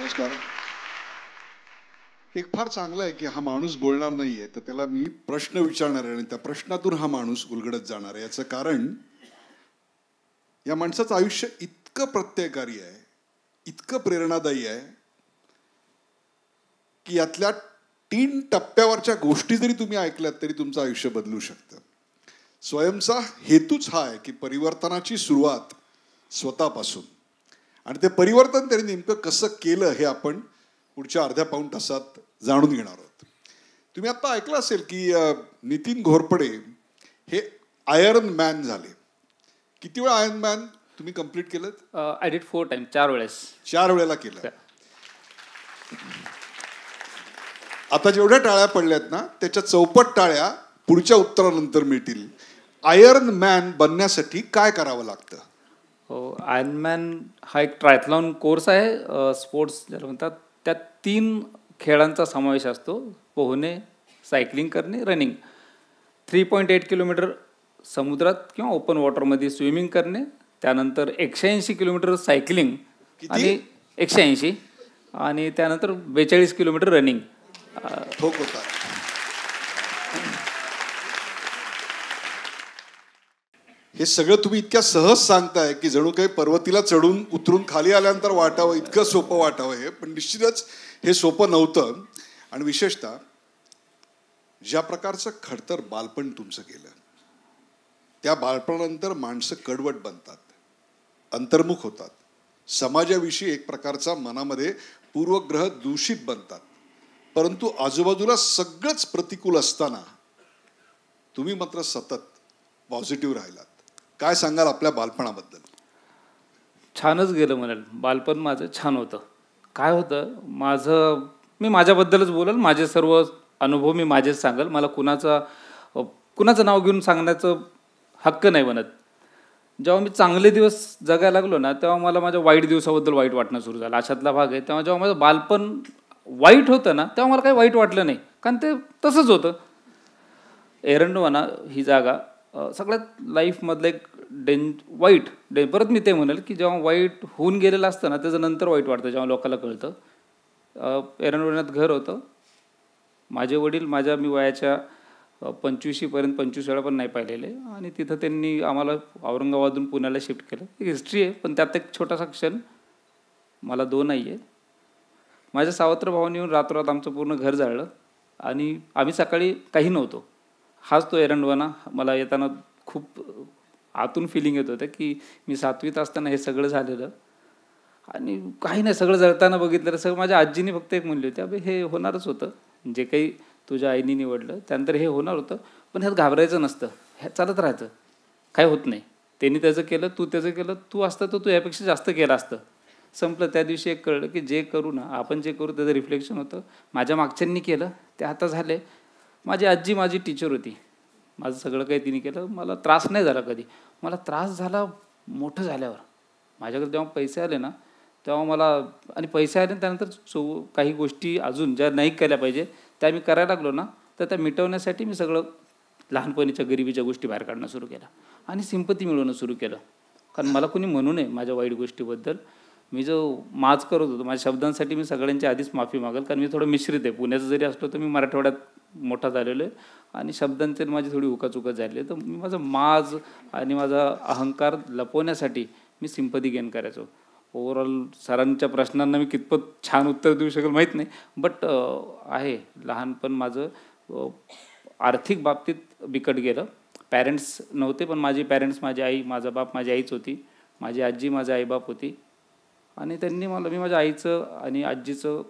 नमस्कार. एक फार चांगलं आहे की हा माणूस बोलणार नाहीये तर त्याला मी प्रश्न विचारणार आहे आणि त्या प्रश्नातून हा माणूस उलगडत जाणार आहे. याचं कारण या माणसाचं आयुष्य इतकं प्रत्ययकारी आहे, इतकं प्रेरणादायी आहे की यातल्या 3 टप्प्यावरच्या गोष्टी जरी तुम्ही ऐकल्यात तरी तुमचं आयुष्य बदलू शकतं. स्वयंचा हेतूच हा आहे की परिवर्तनाची सुरुवात स्वतःपासून, आणि ते परिवर्तन त्यांनी नेमकं कसं केलं हे आपण पुढच्या अर्ध्या पाऊण तासात जाणून घेणार आहोत. तुम्ही आता ऐकलं असेल की नितीन घोरपडे हे आयर्न मॅन झाले. किती वेळा आयर्न मॅन तुम्ही कंप्लीट केलं? आय डिड 4 टाइम्स, 4 वेळेस. 4 वेळेला केलं. आता जेवढ्या टाळ्या पडल्यात ना त्याच्या चौपट टाळ्या पुढच्या उत्तरानंतर मिळतील. आयर्न मॅन बनण्यासाठी काय करावं लागतं? हो, आयर्नमॅन हा एक ट्रायथलॉन कोर्स आहे, स्पोर्ट्स ज्याला म्हणतात. त्यात 3 खेळांचा समावेश असतो: पोहणे, सायकलिंग करणे, रनिंग. 3.8 किलोमीटर समुद्रात किंवा ओपन वॉटरमध्ये स्विमिंग करणे, त्यानंतर 180 किलोमीटर सायकलिंग आणि 180, आणि त्यानंतर 42 किलोमीटर रनिंग. ठोक होता. हे सगळं तुम्ही इतक्या सहज सांगताय की जणू काही पर्वतीला चढून उतरून खाली आल्यानंतर वाटावं इतकं सोपं वाटावं हे, पण निश्चितच हे सोपं नव्हतं. आणि विशेषतः ज्या प्रकारचं खडतर बालपण तुमचं गेलं, त्या बालपणानंतर माणसं कडवट बनतात, अंतर्मुख होतात, समाजाविषयी एक प्रकारचा मनामध्ये पूर्वग्रह दूषित बनतात. परंतु आजूबाजूला सगळंच प्रतिकूल असताना तुम्ही मात्र सतत पॉझिटिव्ह राहिलात. काय सांगाल आपल्या बालपणाबद्दल? छानच गेलं म्हणाल. बालपण माझं छान होतं. काय होतं मी माझ्याबद्दलच बोलेल. माझे सर्व अनुभव मी माझेच सांगेल. मला कुणाचं नाव घेऊन सांगण्याचं हक्क नाही बनत. जेव्हा मी चांगले दिवस जगायला लागलो ना तेव्हा मला माझ्या वाईट दिवसाबद्दल वाईट वाटणं सुरू झालं. अशातला भाग आहे. तेव्हा जेव्हा माझं बालपण वाईट होतं ना तेव्हा मला काही वाईट वाटलं नाही, कारण ते तसंच होतं. एरंडवाना ही जागा सगळ्यात लाईफमधलं एक परत मी ते म्हणेल की जेव्हा वाईट होऊन गेलेलं असतं ना त्याचं नंतर वाईट वाटतं जेव्हा लोकांना कळतं. एरंडवण्यात घर होतं. माझे वडील मी वयाच्या 25शीपर्यंत 25 वेळा पण नाही पाहिलेले, आणि तिथं त्यांनी आम्हाला औरंगाबादून पुण्याला शिफ्ट केलं. एक हिस्ट्री आहे, पण त्यात एक छोटासा क्षण. मला 2 आई आहे. माझ्या सावत्र भावाने येऊन रातोरात आमचं पूर्ण घर जाळलं, आणि आम्ही सकाळी काही नव्हतो. हाच तो एरंडवाना. मला येताना खूप आतून फिलिंग येत होतं की मी 7वीत असताना हे सगळं झालेलं, आणि काही नाही, सगळं जळताना बघितलं. सगळं माझ्या आजीने फक्त एक म्हणली होती, अबे हे होणारच होतं, जे काही तुझ्या आईने निवडलं त्यानंतर हे होणार होतं, पण ह्यात घाबरायचं नसतं, हे चालत राहायचं, काय होत नाही. त्यांनी त्याचं केलं, तू त्याचं केलं, तू असतं तर तू यापेक्षा जास्त केलं असतं. संपलं. त्या दिवशी एक कळलं की जे करू ना आपण, जे करू त्याचं रिफ्लेक्शन होतं. माझ्या मागच्यांनी केलं ते आता झाले. माझी आजी माझी टीचर होती. माझं सगळं काही तिने केलं. मला त्रास नाही झाला कधी. मला त्रास झाला मोठं झाल्यावर. माझ्याकडे जेव्हा पैसे आले ना तेव्हा आणि पैसे आले त्यानंतर काही गोष्टी अजून ज्या नाही केल्या पाहिजे त्या मी करायला लागलो ना, तर त्या मिटवण्यासाठी मी सगळं लहानपणीच्या गरिबीच्या गोष्टी बाहेर काढणं सुरू केलं, आणि सिंपती मिळवणं सुरू केलं. कारण मला कोणी म्हणू नये माझ्या वाईट गोष्टीबद्दल. मी जो माज करत होतो माझ्या शब्दांसाठी मी सगळ्यांची आधीच माफी मागेल, कारण मी थोडं मिश्रित आहे. पुण्याचं जरी असलो तर मी मराठवाड्यात मोठा झालेलो आहे, आणि शब्दांचे माझी थोडी उकाचुकत झाली आहे. तर मी माझा माज आणि माझा अहंकार लपवण्यासाठी मी सिंपती गेन करायचो. ओव्हरऑल सरांच्या प्रश्नांना मी कितपत छान उत्तर देऊ शकेल माहीत नाही, बट आहे. लहानपण माझं आर्थिक बाबतीत बिकट गेलं. पॅरेंट्स नव्हते, पण माझे पॅरेंट्स, माझी आई, माझा बाप माझी आईच होती. माझी आजी माझा आईबाप होती, आणि त्यांनी मी माझ्या आईचं आणि आजीचं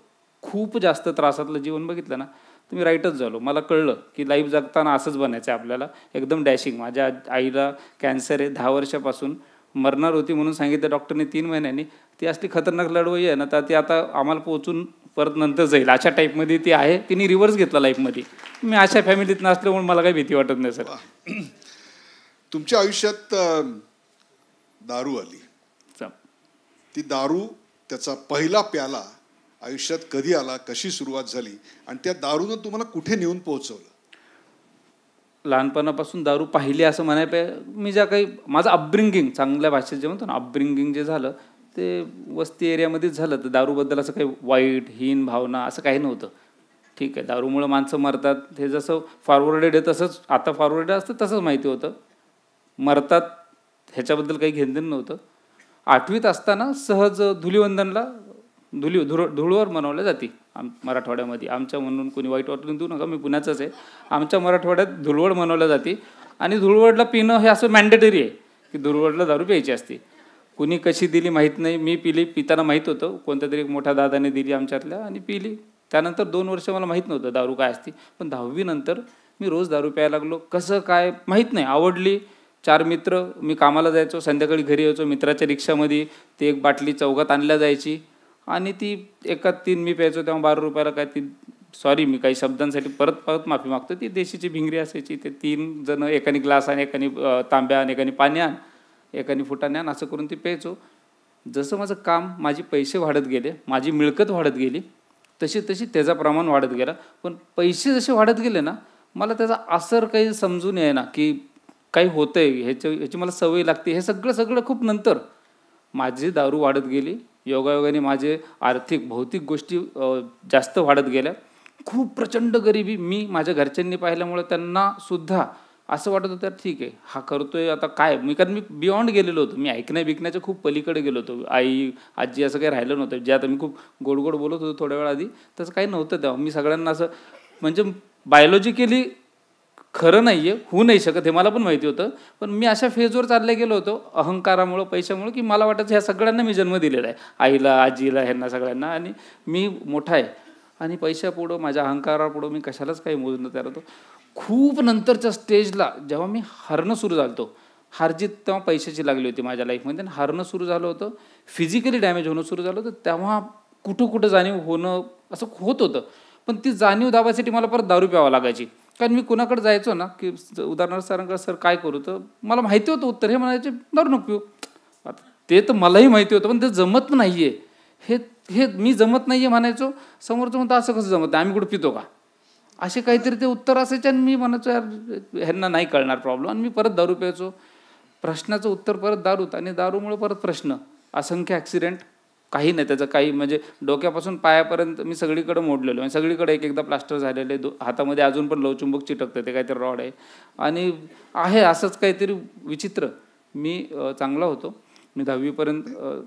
खूप जास्त त्रासातलं जीवन बघितलं ना तर मी राईटच झालो. मला कळलं की लाईफ जगताना असंच बनायचं आहे आपल्याला, एकदम डॅशिंग. माझ्या आईला कॅन्सर आहे, 10 वर्षापासून मरणार होती म्हणून सांगितलं डॉक्टरने 3 महिन्यांनी. ती असली खतरनाक लढवई आहे ना, तर ती आता आम्हाला पोचून परत नंतर जाईल अशा टाईपमध्ये ती आहे. तिने रिव्हर्स घेतला लाईफमध्ये. मी अशा फॅमिलीत नसल्यामुळे मला काही भीती वाटत नाही सर. तुमच्या आयुष्यात दारू आली. ती दारू, त्याचा पहिला प्याला आयुष्यात कधी आला, कशी सुरुवात झाली, आणि त्या दारूनं तुम्हाला कुठे नेऊन पोहोचवलं? लहानपणापासून दारू पाहिली असं म्हणायला, मी ज्या काही माझं अपब्रिंगिंग, चांगल्या भाषेत जे म्हणतो ना अपब्रिंगिंग जे झालं ते वस्ती एरियामध्येच झालं. तर दारूबद्दल असं काही वाईट हीन भावना असं काही नव्हतं. ठीक आहे, दारूमुळं माणसं मरतात हे जसं फॉरवर्डेड आहे तसंच आता फॉरवर्डेड असतं तसंच माहिती होतं. मरतात ह्याच्याबद्दल काही घेणदेणं नव्हतं. 8वीत असताना सहज धुलिवंदनला धुळवड मनवल्या जाते मराठवाड्यामध्ये. आमच्या म्हणून कोणी वाईट वाटून देऊ नका, मी पुण्याचंच आहे. आमच्या मराठवाड्यात धुळवड मनवल्या जाते आणि धुळवडला पिणं हे असं मॅन्डेटरी आहे की धुळवडला दारू प्यायची असते. कुणी कशी दिली माहीत नाही, मी पिली. पिताना माहीत होतं, कोणत्या तरी मोठ्या दादाने दिली आमच्यातल्या आणि पिली. त्यानंतर 2 वर्ष मला माहीत नव्हतं दारू काय असते. पण 10वी नंतर मी रोज दारू प्यायला लागलो. कसं काय माहीत नाही, आवडली. 4 मित्र, मी कामाला जायचो, संध्याकाळी घरी यायचो मित्राच्या रिक्षामध्ये. ती एक बाटली चौघात आणल्या जायची आणि ती एकात 3 मी प्यायचो. तेव्हा 12 रुपयाला काय ती, सॉरी मी काही शब्दांसाठी परत माफी मागतो, ती देशीची भिंगरी असायची. ते 3 जण एकाने ग्लास आण, एकाने तांब्या आण, एकाने पाणी आण, एकाने फुटाने आण, असं करून ती प्यायचो. जसं माझं काम, माझे पैसे वाढत गेले, माझी मिळकत वाढत गेली, तशी त्याचं प्रमाण वाढत गेलं. पण पैसे जसे वाढत गेले ना, मला त्याचा असर काही समजून येईना की काही होतं आहे, ह्याची मला सवय लागते. हे सगळं खूप नंतर माझी दारू वाढत गेली. योगायोगाने माझे आर्थिक भौतिक गोष्टी जास्त वाढत गेल्या. खूप प्रचंड गरिबी मी माझ्या घरच्यांनी पाहिल्यामुळे त्यांना सुद्धा असं वाटत होतं ठीक आहे हा करतोय आता काय. कारण मी बियॉन्ड गेलेलो होतो, मी ऐकण्या बिकण्याच्या खूप पलीकडे गेलो होतो. आई आजी असं काही राहिलं नव्हतं. जे आता मी खूप गोड बोलत होतो थोड्या वेळ आधी, तसं काही नव्हतं तेव्हा. मी सगळ्यांना असं म्हणजे बायोलॉजिकली खरं नाही आहे, होऊ नाही शकत हे मला पण माहिती होतं. पण मी अशा फेजवर चालले गेलो होतो अहंकारामुळं, पैशामुळं, की मला वाटायचं ह्या सगळ्यांना मी जन्म दिलेला आहे, आईला आजीला ह्यांना सगळ्यांना, आणि मी मोठा आहे. आणि पैशापुढं माझ्या अहंकारापुढं मी कशालाच काही मोजणं तयार होतो. खूप नंतरच्या स्टेजला जेव्हा मी हरणं सुरू झालं होतं, हारजीत तेव्हा पैशाची लागली होती माझ्या लाईफमध्ये, आणि हरणं सुरू झालं होतं, फिजिकली डॅमेज होणं सुरू झालं होतं. तेव्हा कुठं जाणीव होणं असं होत होतं. पण ती जाणीव दाबायसाठी मला परत दारू प्यावं लागायची. कारण मी कुणाकडे जायचो ना, की उदाहरणार्थ सरांकडे, सर काय करू, तर मला माहिती होतं उत्तर, हे म्हणायचे दारू नको पिऊ. आता ते तर मलाही माहिती होतं, पण ते जमत नाही आहे, हे मी जमत नाही आहे म्हणायचो. समोरचं म्हणतं असं कसं जमत, आम्ही कुठं पितो का, असे काहीतरी ते उत्तर असायचे. आणि मी म्हणायचो यार ह्यांना नाही कळणार प्रॉब्लेम, आणि मी परत दारू प्यायचो. प्रश्नाचं उत्तर परत दारूत, आणि दारूमुळे परत प्रश्न, असंख्य ॲक्सिडेंट, काही नाही त्याचं काही, म्हणजे डोक्यापासून पायापर्यंत मी सगळीकडे मोडलेलो आहे. सगळीकडे एकदा प्लास्टर झालेले, हातामध्ये अजून पण लवचुंबक चिटकतं, ते काहीतरी रॉड आहे, आणि आहे असंच काहीतरी विचित्र. मी चांगला होतो, मी 10वीपर्यंत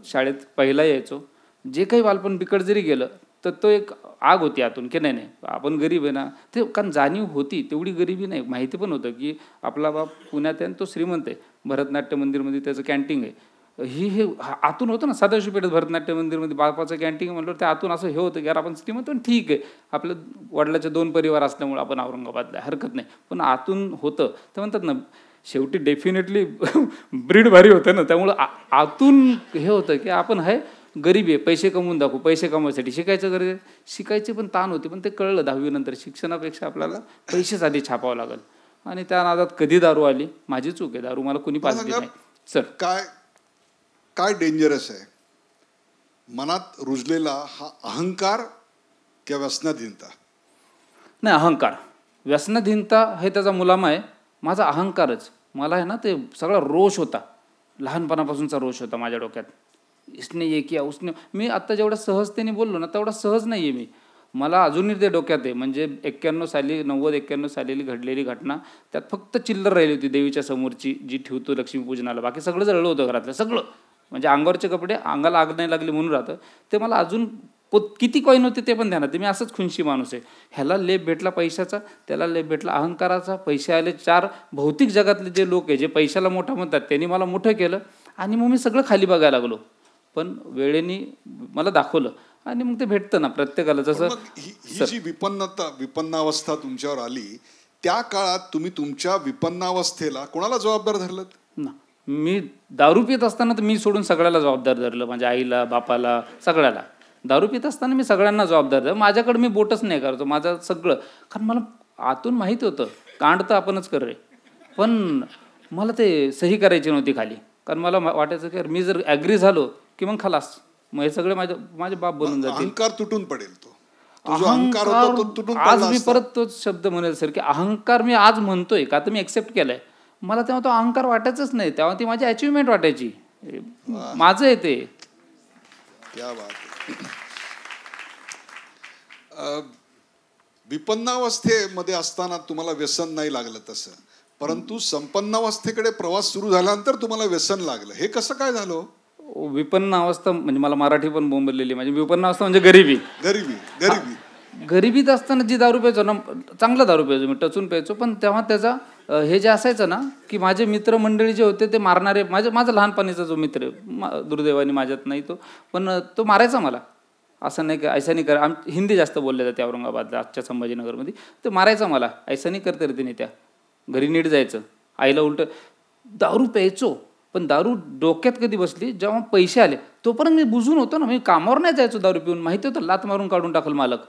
शाळेत पहिला यायचो. जे काही बालपण बिकट जरी गेलं तर तो एक आग होती आतून, की नाही आपण गरीब आहे ना, ते कारण जाणीव होती तेवढी गरिबी नाही. माहिती पण होतं की आपला बाप पुण्यात आहे आणि तो श्रीमंत आहे, भरतनाट्य मंदिरमध्ये त्याचं कॅन्टीन आहे. हे आतून होतं ना, सदाशिव पेठेत भरतनाट्य मंदिरमध्ये बापाचं कॅन्टीन म्हटलं, ते आतून असं हे होतं की यार आपण श्रीमंत, पण ठीक आहे आपलं वडिलाचे 2 परिवार असल्यामुळे आपण औरंगाबादला, हरकत नाही. पण आतून होतं ते म्हणतात ना, शेवटी डेफिनेटली ब्रीड भारी होतं ना, त्यामुळं आतून हे होतं की आपण आहे गरीब आहे, पैसे कमवून दाखवू, पैसे कमवायसाठी शिकायचं गरज, शिकायची पण ताण होती. पण ते कळलं 10वी नंतर, शिक्षणापेक्षा आपल्याला पैसेच आधी छापावं लागेल. आणि त्या नादात कधी दारू आली, माझी चूक आहे, दारू मला कुणी पाजली नाही. सर काय डेंजरस आहे मनात रुजलेला हा अहंकार किंवा व्यसनाधीनता? नाही, अहंकार, व्यसनाधीनता हे त्याचा मुलामा आहे. माझा अहंकारच, मला आहे ना ते सगळा रोष होता, लहानपणापासूनचा रोष होता माझ्या डोक्यात. इसने ये किया उसने, मी आत्ता जेवढ्या सहजतेने बोललो ना तेवढा सहज नाही आहे मी. मला अजूनही ते डोक्यात आहे. म्हणजे 91 साली घडलेली घटना, त्यात फक्त चिल्लर राहिली होती देवीच्या समोरची, जी ठेवतो लक्ष्मीपूजनाला. बाकी सगळं जळलं होतं घरातलं सगळं. म्हणजे अंगावरचे कपडे, अंगाला आग नाही लागली म्हणून राहतं ते. मला अजून किती कॉईन होते ते पण ध्यानात. मी असंच खुनशी माणूस आहे. ह्याला लेप भेटला पैशाचा, त्याला लेप भेटला अहंकाराचा. पैसे आले, 4 भौतिक जगातले जे लोक आहे जे पैशाला मोठा म्हणतात त्यांनी मला मोठं केलं, आणि मग मी सगळं खाली बघायला लागलो. पण वेळेने मला दाखवलं, आणि मग ते भेटतं ना प्रत्येकाला. जसं ही जी विपन्नावस्था तुमच्यावर आली, त्या काळात तुम्ही तुमच्या विपन्नावस्थेला कोणाला जबाबदार धरलं ना? मी दारू पित असताना तर मी सोडून सगळ्याला जबाबदार धरलं, माझ्या आईला, बापाला, सगळ्याला. दारू पित असताना मी सगळ्यांना जबाबदार धरलं. माझ्याकडे मी बोटच नाही करायचो, माझं सगळं. कारण मला आतून माहिती होतं कांड तर आपणच कर रे, पण मला ते सही करायची नव्हती खाली. कारण मला वाटायचं की मी जर ॲग्री झालो की मग खलास, मग हे सगळे माझे बाप बनून जातील, अहंकार तुटून पडेल. अहंकार आज मी परत तोच शब्द म्हणेल सर, की अहंकार मी आज म्हणतोय का तर मी एक्सेप्ट केलाय. मला तेव्हा तो अहंकार वाटायचंच नाही, तेव्हा ती माझी अचिव्हमेंट वाटायची, माझं आहे ते. क्या बात आहे. विपन्नावस्थेमध्ये असताना तुम्हाला व्यसन नाही लागलं तसं, परंतु संपन्नावस्थेकडे प्रवास सुरू झाल्यानंतर तुम्हाला व्यसन लागलं. हे कसं काय झालं? विपन्न अवस्था म्हणजे मला मराठी पण बोंबललेली. म्हणजे विपन्न अवस्था म्हणजे गरिबी. गरिबीत असताना जी दारू प्यायचो ना, चांगला दारू प्यायचो मी, टचून प्यायचो. पण तेव्हा त्याचा हे जे असायचं ना, की माझे मित्रमंडळी जे होते ते मारणारे. माझा लहानपणीचा जो मित्र दुर्दैवाने माझ्यात नाही तो, पण तो मारायचा मला. असं नाही का ऐसा नाही कर, हिंदी जास्त बोलले जाते औरंगाबादला, आजच्या संभाजीनगरमध्ये. ते मारायचा मला, ऐसा नाही करते रे तिने. त्या घरी नीट जायचं, आईला उलट. दारू प्यायचो, पण दारू डोक्यात कधी बसली जेव्हा पैसे आले. तोपर्यंत मी बुजून होतो ना, मी कामावर नाही जायचो दारू पिऊन. माहिती होतं लात मारून काढून टाकल मालक.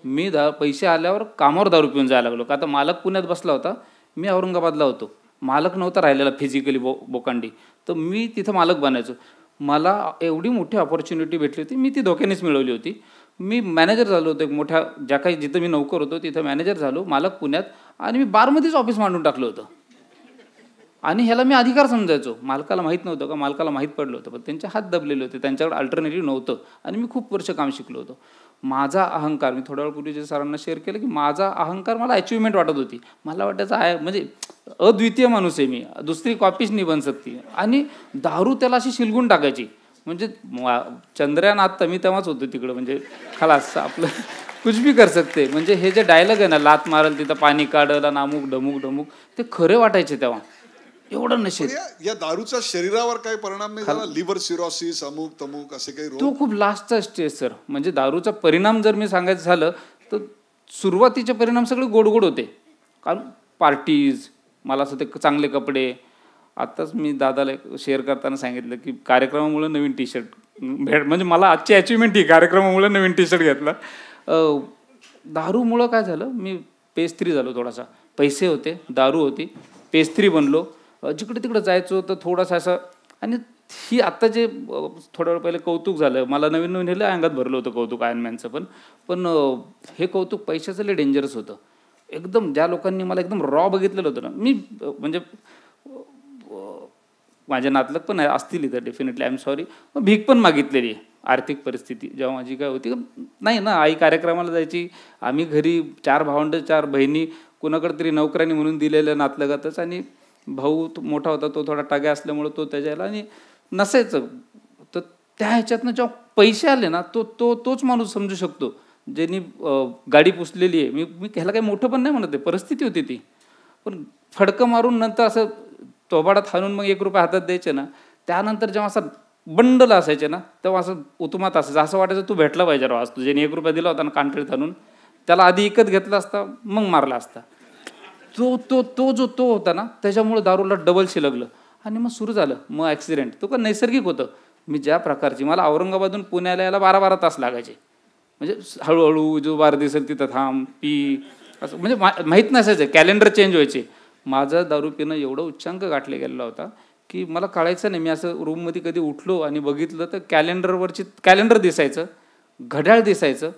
मी पैसे आल्यावर कामावर दारू पिऊन जायला लागलो. का आता मालक पुण्यात बसला होता, मी औरंगाबादला होतो. मालक नव्हता राहिलेला फिजिकली बोकांडी, तर मी तिथं मालक बनायचो. मला एवढी मोठी ऑपॉर्च्युनिटी भेटली होती, मी ती धोक्यानेच मिळवली होती. मी मॅनेजर झालो होतो एक मोठ्या, ज्या काही जिथं मी नोकर होतो तिथं मॅनेजर झालो, मालक पुण्यात. आणि मी बारमध्येच ऑफिस मांडून टाकलं होतं. आणि ह्याला मी अधिकार समजायचो. मालकाला माहीत नव्हतं का, मालकाला माहीत पडलं होतं, पण त्यांचे हात दबलेले होते, त्यांच्याकडे अल्टरनेटिव्ह नव्हतं. आणि मी खूप वर्ष काम शिकलो होतो. माझा अहंकार, मी थोड्या वेळपूर्वी जे सरांना शेअर केलं, की माझा अहंकार मला अचिव्हमेंट वाटत होती. मला वाटायचं आहे म्हणजे अद्वितीय माणूस आहे मी, दुसरी कॉपीच नाही बन सकती. आणि दारू त्याला अशी शिलगून टाकायची. म्हणजे चंद्रयान आत्ता मी तेव्हाच होतो तिकडं. म्हणजे खलास आपलं कुछ भी कर सकते. म्हणजे हे जे डायलॉग आहे ना, लात मारल तिथं पाणी काढल आणि अमुक ढमुक ढमुक, ते खरे वाटायचे तेव्हा. एवढं नशेत. या दारूचा शरीरावर काही परिणाम नाही झाला? लिव्हर सिरोसिस अमुक तमुक असे काही रोग? तो खूप लास्टचा स्टेज सर. म्हणजे दारूचा परिणाम जर मी सांगायचं झालं तर सुरुवातीचे परिणाम सगळे गोड गोड होते. कारण पार्टीज, मला असं ते चांगले कपडे. आत्ताच मी दादाला शेअर करताना सांगितलं की कार्यक्रमामुळे नवीन टी शर्ट भेट, म्हणजे मला आजची अचिव्हमेंट ही कार्यक्रमामुळे नवीन टी शर्ट घेतला. दारूमुळं काय झालं, मी पेस्त्री झालो थोडासा. पैसे होते, दारू होती, पेस्त्री बनलो. जिकडे तिकडे जायचो तर थोडासा असं. आणि ही आत्ता जे थोड्या वेळ पहिले कौतुक झालं, मला नवीन नवीन हे अंगात भरलं होतं कौतुक आयर्नमॅनचं. पण हे कौतुक पैशाचं लय डेंजरस होतं एकदम. ज्या लोकांनी मला एकदम रॉ बघितलेलं होतं ना, मी म्हणजे माझ्या नातलग पण असतील इथं डेफिनेटली, आय एम सॉरी. भीक पण मागितलेली आहे. आर्थिक परिस्थिती जेव्हा माझी काय होती नाही ना, आई कार्यक्रमाला जायची, आम्ही घरी 4 भावंड 4 बहिणी, कुणाकडे तरी नोकरांनी म्हणून दिलेलं नातलगातच. आणि भाऊ मोठा होता, तो थोडा टाग्या असल्यामुळं तो त्याच्याला आणि नसायचं. तर त्या ह्याच्यातनं जेव्हा पैसे आले ना, तोच माणूस समजू शकतो ज्यांनी गाडी पुसलेली आहे. मी ह्याला काही मोठं पण नाही म्हणत आहे, परिस्थिती होती ती. पण फडकं मारून नंतर असं तोबाडात हाणून मग 1 रुपया हातात द्यायचे ना, त्यानंतर जेव्हा असं बंडल असायचे ना, तेव्हा असं उतमात असायचं. असं वाटायचं तू भेटला पाहिजे राव आज, तुझ्याने 1 रुपया दिला होता ना कांठळीत हाणून, त्याला आधी विकत घेतला असता मग मारला असता. तो होता ना, त्याच्यामुळे दारूला डबल शिलगलं. आणि मग सुरू झालं मग ॲक्सिडेंट. तो का नैसर्गिक होतं. मी ज्या प्रकारची, मला औरंगाबादून पुण्याला यायला 12-12 तास लागायचे. म्हणजे हळूहळू जो बार दिसेल तिथं थांब पी असं, म्हणजे माहीत नसायचं, कॅलेंडर चेंज व्हायचे. माझं दारू पिणं एवढं उच्चांक गाठले गेलेला होता की मला कळायचं नाही. मी असं रूममध्ये कधी उठलो आणि बघितलं तर कॅलेंडर दिसायचं, घड्याळ दिसायचं.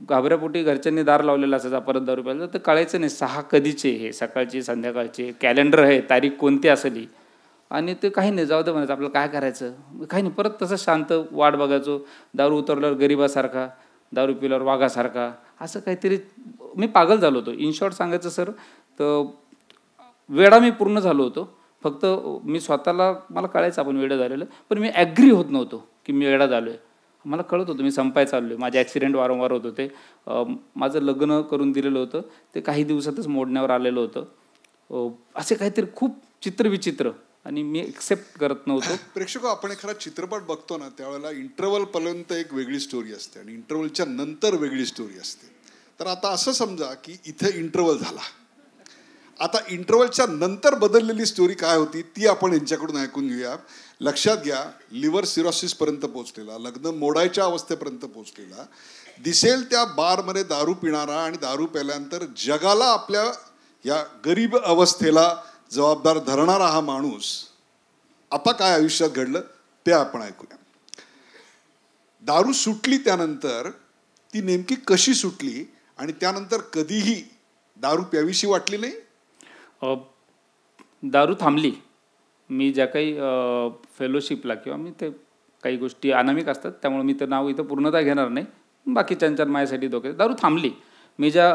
घाबऱ्यापोटी घरच्यांनी दार लावलेलं असायचं परत दारू प्यायला, तर कळायचं नाही 6 कधीचे, हे सकाळचे संध्याकाळचे, कॅलेंडर आहे, तारीख कोणती असली. आणि ते काही नाही, जाऊ दे म्हणायचं, आपल्याला काय करायचं, काही नाही. परत तसं शांत वाट बघायचो. दारू उतरल्यावर गरिबासारखा, दारू पिल्यावर वाघासारखा, असं काहीतरी. मी पागल झालो होतो. इन शॉर्ट सांगायचं सर, तर वेडा मी पूर्ण झालो होतो. फक्त मी स्वतःला, मला कळायचं आपण वेडा झालेलं, पण मी ॲग्री होत नव्हतो की मी वेडा झालो आहे. मला कळत होतं मी संपायला चाललो आहे. माझे ॲक्सिडेंट वारंवार होत होते. माझं लग्न करून दिलेलं होतं, ते काही दिवसातच मोडण्यावर आलेलं होतं. असे काहीतरी खूप चित्रविचित्र, आणि मी एक्सेप्ट करत नव्हतो. प्रेक्षक, आपण एखादा चित्रपट बघतो ना, त्यावेळेला इंटरव्हलपर्यंत एक वेगळी स्टोरी असते आणि इंटरव्हलच्या नंतर वेगळी स्टोरी असते. तर आता असं समजा की इथे इंटरव्हल झाला, आता इंटरव्हलच्या नंतर बदललेली स्टोरी काय होती ती आपण यांच्याकडून ऐकून घेऊया. लक्षात घ्या, लिव्हर सिरोसिसपर्यंत पोहोचलेला, लग्न मोडायच्या अवस्थेपर्यंत पोहोचलेला, दिसेल त्या बारमध्ये दारू पिणारा आणि दारू प्यायल्यानंतर जगाला आपल्या या गरीब अवस्थेला जबाबदार धरणारा हा माणूस आता काय आयुष्यात घडलं ते आपण ऐकूया. दारू सुटली त्यानंतर ती नेमकी कशी सुटली आणि त्यानंतर कधीही दारू प्यावीशी वाटली नाही? दारू थांबली. मी ज्या काही फेलोशिपला किंवा मी ते काही गोष्टी अनामिक असतात, त्यामुळे मी तर नाव इथं पूर्णतः घेणार नाही. बाकीच्यांच्या माझ्यासाठी धोके. दारू थांबली. मी ज्या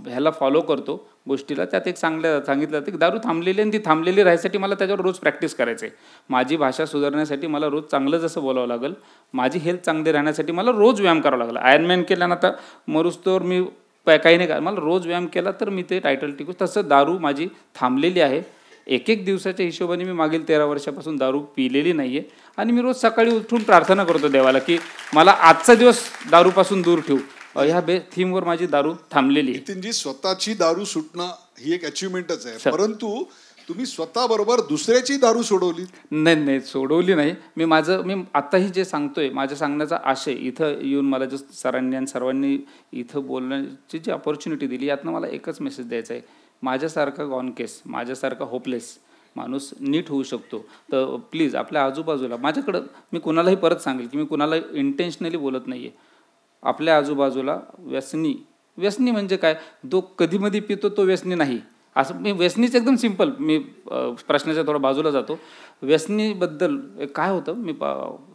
ह्याला फॉलो करतो गोष्टीला, त्यात एक सांगितलं जातं की दारू थांबलेली आणि ती थांबलेली राहायसाठी मला त्याच्यावर रोज प्रॅक्टिस करायचं आहे. माझी भाषा सुधारण्यासाठी मला रोज चांगलं जसं बोलावं लागेल, माझी हेल्थ चांगली राहण्यासाठी मला रोज व्यायाम करावा लागला. आयर्नमॅन केल्यानंतर मरुस्तोवर मी काही नाही का, मला रोज व्यायाम केला तर मी ते टायटल टिकू. तसं दारू माझी थांबलेली आहे. एक दिवसाच्या हिशोबाने मी मागील 13 वर्षापासून दारू पिलेली नाही आहे. आणि मी रोज सकाळी उठून प्रार्थना करतो देवाला की मला आजचा दिवस दारूपासून दूर ठेवू. ह्या थीमवर माझी दारू थांबलेली आहे. नितीनजी, स्वतःची दारू सुटणं ही एक अचिव्हमेंटच आहे, परंतु तुम्ही स्वतः बरोबर दुसऱ्याची दारू सोडवली? नाही, सोडवली नाही. मी आत्ताही जे सांगतोय, माझ्या सांगण्याचा आशय इथं येऊन मला जे सरांनी आणि सर्वांनी इथं बोलण्याची जी अपॉर्च्युनिटी दिली, यातनं मला एकच मेसेज द्यायचा आहे. माझ्यासारखा गॉन केस, माझ्यासारखा होपलेस माणूस नीट होऊ शकतो. तर प्लीज आपल्या आजूबाजूला, माझ्याकडं मी कुणालाही परत सांगेल की मी कुणाला इंटेन्शनली बोलत नाही आहे, आपल्या आजूबाजूला व्यसनी म्हणजे काय, जो कधीमधी पितो तो व्यसनी नाही. असं मी व्यसनीच एकदम सिम्पल, मी प्रश्नाच्या थोडा बाजूला जातो. व्यसनीबद्दल काय होतं, मी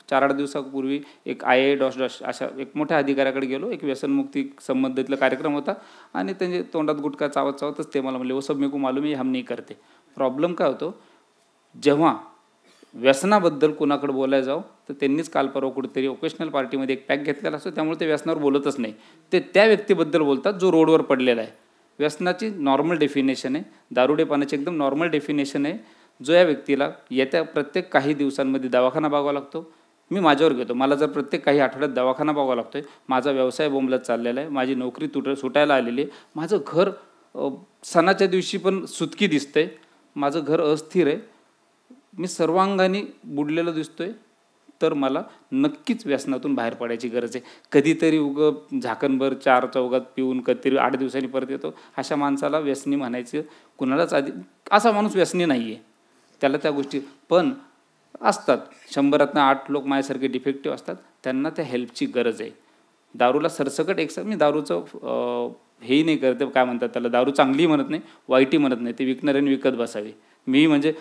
4-8 दिवसापूर्वी एक IA अशा एक मोठ्या अधिकाऱ्याकडे गेलो. एक व्यसनमुक्ती संबंधितला कार्यक्रम होता आणि त्यांचे तोंडात गुटखा चावतच ते मला म्हणले, वो सब मेरे को मालूम है, हम नहीं करते. प्रॉब्लेम काय होतो, जेव्हा व्यसनाबद्दल कुणाकडे बोलायला जाऊ तर त्यांनीच काल परवा कुठेतरी ओकेशनल पार्टीमध्ये एक पॅक घेतलेला असतो, त्यामुळे ते व्यसनावर बोलतच नाही. ते त्या व्यक्तीबद्दल बोलतात जो रोडवर पडलेला आहे. व्यसनाची नॉर्मल डेफिनेशन आहे, दारुडेपणाची एकदम नॉर्मल डेफिनेशन आहे, जो या व्यक्तीला येत्या प्रत्येक काही दिवसांमध्ये दवाखाना बघावा लागतो. मी माझ्यावर घेतो, मला जर प्रत्येक काही आठवड्यात दवाखाना बघावा लागतो आहे, माझा व्यवसाय बोंबलत चाललेला आहे, माझी नोकरी सुटायला आलेली आहे, माझं घर सणाच्या दिवशी पण सुतकी दिसतंय, माझं घर अस्थिर आहे, मी सर्वांगाने बुडलेलं दिसतोय, तर मला नक्कीच व्यसनातून बाहेर पडायची गरज आहे. कधीतरी झाकणभर 4 चौघात पिऊन कधीतरी 8 दिवसांनी परत येतो, अशा माणसाला व्यसनी म्हणायचं कुणालाच आधी. असा माणूस व्यसनी नाही आहे, त्याला त्या गोष्टी पण असतात. 100 8 लोक माझ्यासारखे डिफेक्टिव्ह असतात, त्यांना त्या हेल्पची गरज आहे. दारूला सरसकट मी दारूचं हेही नाही करते, काय म्हणतात त्याला, दारू चांगली म्हणत नाही, वाईटही म्हणत नाही, ते विकणाऱ्याने विकत बसावे. मी म्हणजे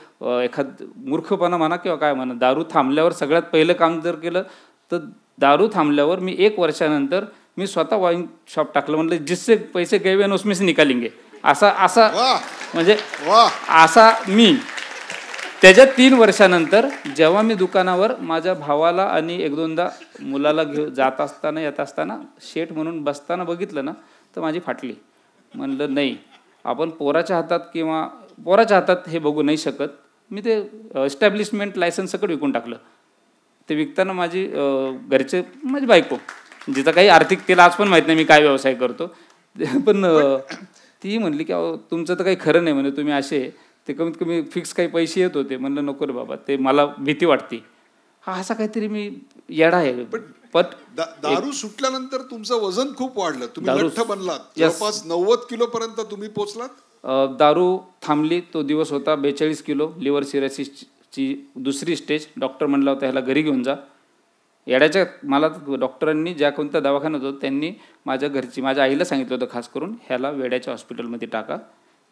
एखाद मूर्खपणा म्हणा किंवा काय म्हणा, दारू थांबल्यावर सगळ्यात पहिलं काम जर केलं तर दारू थांबल्यावर मी 1 वर्षानंतर मी स्वतः वाईन शॉप टाकलं. म्हणलं जिससे पैसे गए हुए उसमें से निकालेंगे, असा म्हणजे असा मी. त्याच्या 3 वर्षानंतर जेव्हा मी दुकानावर माझ्या भावाला आणि 1-2दा मुलाला जात असताना येत असताना शेट म्हणून बसताना बघितलं ना, तर माझी फाटली. म्हणलं नाही, आपण पोराच्या हातात हे बघू नाही शकत. मी ते एस्टॅब्लिशमेंट लायसन्स सगळं विकून टाकलं. ते विकताना माझी घरचे, माझी बायको, जिचं काही आर्थिक, तिला आज पण माहीत नाही मी काय व्यवसाय करतो, पण ती म्हणली की तुमचं तर काही खरं नाही म्हणे, तुम्ही असे, ते कमीत कमी फिक्स काही पैसे येत होते. म्हणलं नको रे बाबा, ते मला भीती वाटते. हा असा काहीतरी मी येडा आहे. पण दारू सुटल्यानंतर तुमचं वजन खूप वाढलं, तुम्ही लठ्ठ बनलात, जवळपास 90 किलो पर्यंत तुम्ही पोहोचलात. दारू थांबली तो दिवस होता 42 किलो, लिव्हर सिरोसिसची दुसरी स्टेज. डॉक्टर म्हणला होता ह्याला घरी घेऊन जा. येड्याच्या मला डॉक्टरांनी ज्या कोणत्या दवाखान्यात होतं त्यांनी माझ्या आईला सांगितलं होतं खास करून, ह्याला वेड्याच्या हॉस्पिटलमध्ये टाका,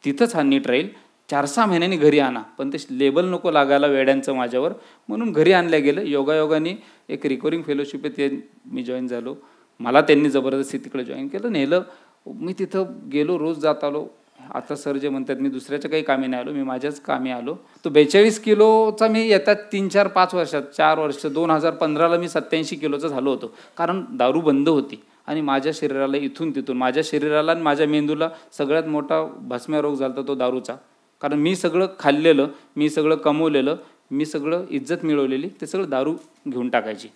तिथंच हा नीट राहील, 4-6 महिन्यांनी घरी आणा. पण ते लेबल नको लागायला वेड्यांचं माझ्यावर, म्हणून घरी आणल्या गेलं. योगायोगाने एक रिकव्हरिंग फेलोशिप आहे, ते मी जॉईन झालो. मला त्यांनी जबरदस्ती तिकडे जॉईन केलं, नेलं. मी तिथं गेलो, रोज जात आलो. आता सर जे म्हणतात मी दुसऱ्याच्या काही कामी नाही आलो, मी माझ्याच कामी आलो. तो 42 किलोचा मी येतात 3-4-5 वर्षात, 4 वर्ष 2015ला मी 87 किलोचा झालो होतो. कारण दारू बंद होती आणि माझ्या शरीराला इथून तिथून, माझ्या शरीराला आणि माझ्या मेंदूला सगळ्यात मोठा भस्म्या रोग झाला तो दारूचा. कारण मी सगळं खाल्लेलं, मी सगळं कमवलेलं, मी सगळं इज्जत मिळवलेली, ते सगळं दारू घेऊन टाकायची.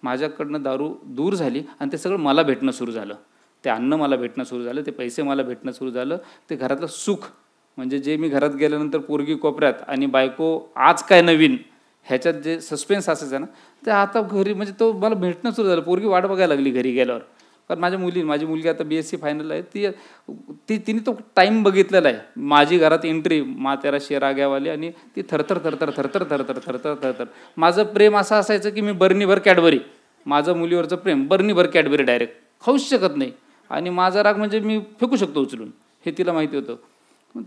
माझ्याकडनं दारू दूर झाली आणि ते सगळं मला भेटणं सुरू झालं. ते अन्न मला भेटणं सुरू झालं, ते पैसे मला भेटणं सुरू झालं, ते घरातलं सुख, म्हणजे जे मी घरात गेल्यानंतर पोरगी कोपऱ्यात आणि बायको आज काय नवीन, ह्याच्यात जे सस्पेन्स असायचं ना, ते आता घरी म्हणजे तो मला भेटणं सुरू झालं. पोरगी वाट बघायला लागली घरी गेल्यावर. कारण माझी मुलगी आता BSc फायनल आहे, तिने तो टाईम बघितलेला आहे. माझी घरात एंट्री, मा तेरा शेर आग्यावाली, आणि ती थरथर. माझं प्रेम असं असायचं की मी बर्नीभर कॅडबरी, माझं मुलीवरचं प्रेम बर्नीभर कॅडबरी डायरेक्ट खाऊच शकत नाही. आणि माझा राग म्हणजे मी फेकू शकतो उचलून, हे तिला माहिती होतं.